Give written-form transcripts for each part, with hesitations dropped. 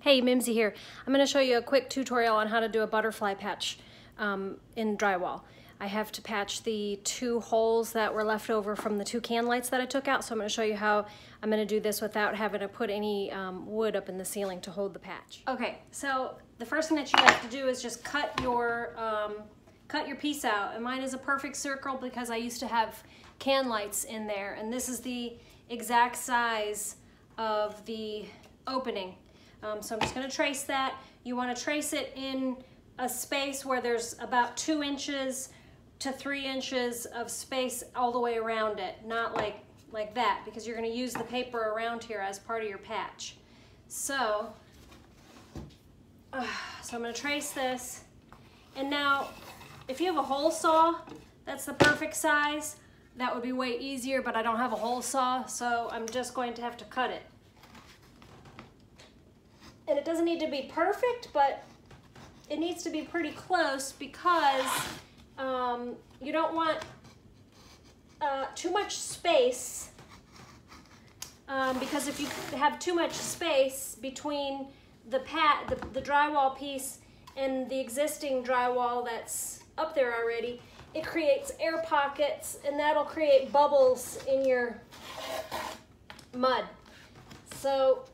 Hey, Mimsy here. I'm going to show you a quick tutorial on how to do a butterfly patch in drywall. I have to patch the 2 holes that were left over from the 2 can lights that I took out, so I'm going to show you how I'm going to do this without having to put any wood up in the ceiling to hold the patch. Okay, so the first thing that you have to do is just cut your piece out, and mine is a perfect circle because I used to have can lights in there, and this is the exact size of the opening. So I'm just going to trace that. You want to trace it in a space where there's about 2 inches to 3 inches of space all the way around it, not like that, because you're going to use the paper around here as part of your patch. So I'm going to trace this, and now if you have a hole saw, that's the perfect size. That would be way easier, but I don't have a hole saw, so I'm just going to have to cut it. And it doesn't need to be perfect, but it needs to be pretty close because you don't want too much space, because if you have too much space between the drywall piece and the existing drywall that's up there already, it creates air pockets, and that'll create bubbles in your mud. So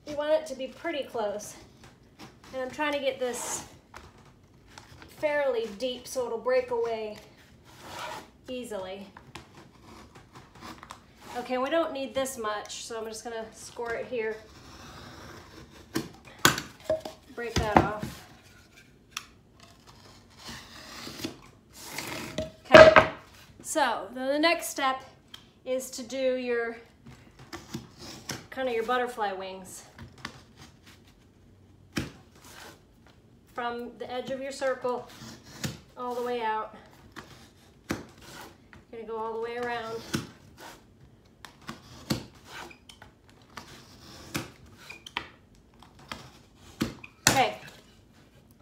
you want it to be pretty close. And I'm trying to get this fairly deep so it'll break away easily. Okay, we don't need this much, so I'm just gonna score it here. Break that off. Okay, so the next step is to do your kind of your butterfly wings. From the edge of your circle all the way out. You're gonna go all the way around. Okay,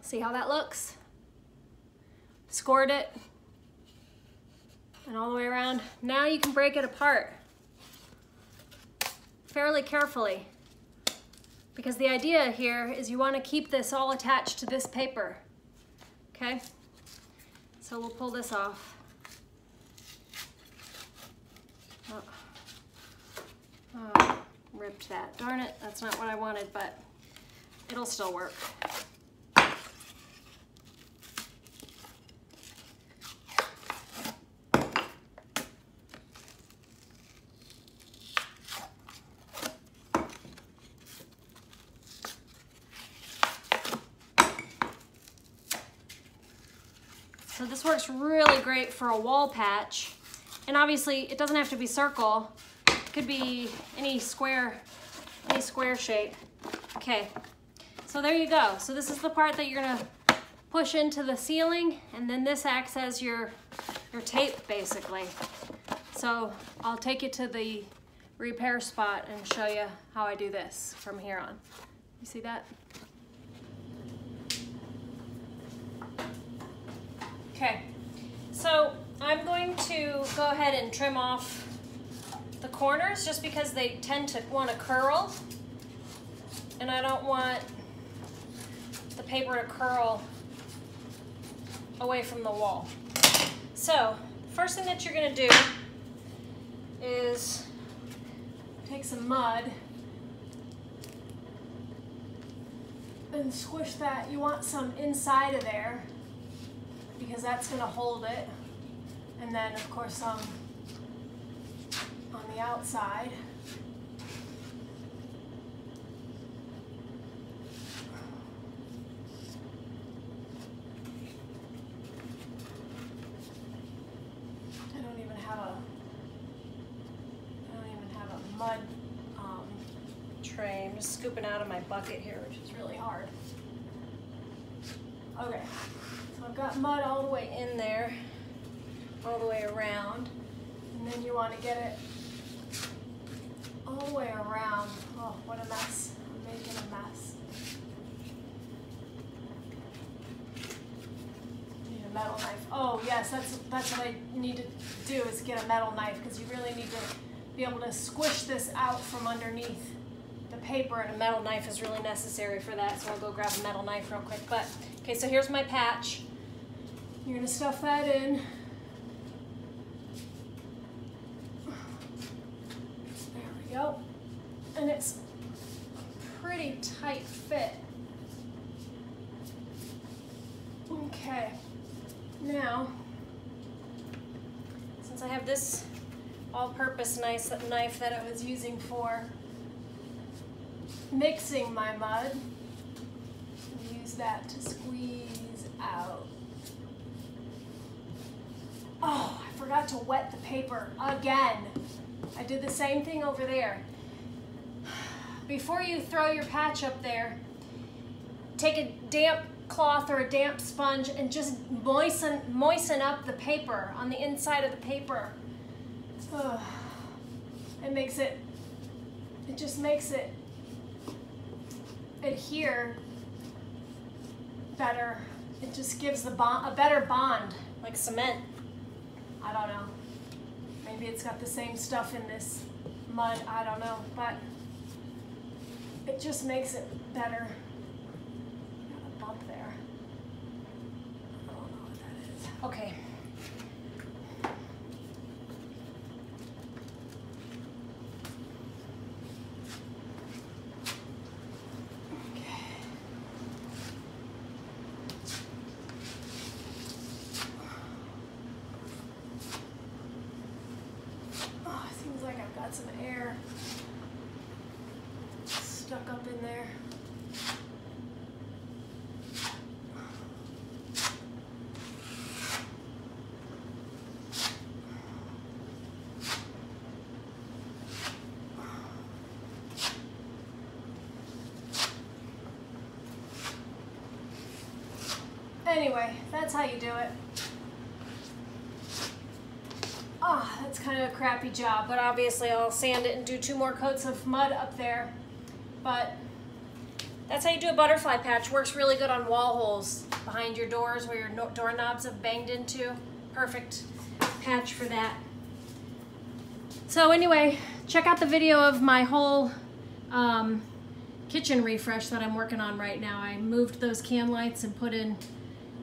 see how that looks? Scored it, and all the way around. Now you can break it apart fairly carefully, because the idea here is you want to keep this all attached to this paper. Okay, so we'll pull this off. Oh, ripped that. Darn it, that's not what I wanted, but it'll still work. So this works really great for a wall patch, and obviously it doesn't have to be circle. It could be any square shape. Okay, so there you go. So this is the part that you're gonna push into the ceiling, and then this acts as your tape basically. So I'll take you to the repair spot and show you how I do this from here on. You see that? Okay, so I'm going to go ahead and trim off the corners just because they tend to want to curl, and I don't want the paper to curl away from the wall. So first thing that you're going to do is take some mud and squish that. You want some inside of there, because that's going to hold it, and then of course some on the outside. I don't even have a mud tray. I'm just scooping out of my bucket here, which is really hard. Okay. So I've got mud all the way in there, all the way around, and then you want to get it all the way around. Oh, what a mess. I'm making a mess. Need a metal knife. Oh yes, that's what I need to do, is get a metal knife, because you really need to be able to squish this out from underneath the paper, and a metal knife is really necessary for that, so I'll go grab a metal knife real quick. But, okay, so here's my patch. You're gonna stuff that in. There we go. And it's a pretty tight fit. Okay, now, since I have this all-purpose knife that I was using for mixing my mud, use that to squeeze out. Oh, I forgot to wet the paper again. I did the same thing over there. Before you throw your patch up there, take a damp cloth or a damp sponge and just moisten up the paper on the inside of the paper. It just makes it adhere better. It just gives the a better bond, like cement. I don't know. Maybe it's got the same stuff in this mud, I don't know, but it just makes it better. Got a bump there. I don't know what that is. Okay. Some air stuck up in there. Anyway, that's how you do it. That's kind of a crappy job, but obviously I'll sand it and do 2 more coats of mud up there. But that's how you do a butterfly patch. Works really good on wall holes behind your doors where your doorknobs have banged into. Perfect patch for that. So anyway, check out the video of my whole kitchen refresh that I'm working on right now. I moved those can lights and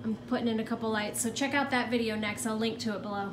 I'm putting in a couple lights. So check out that video next. I'll link to it below.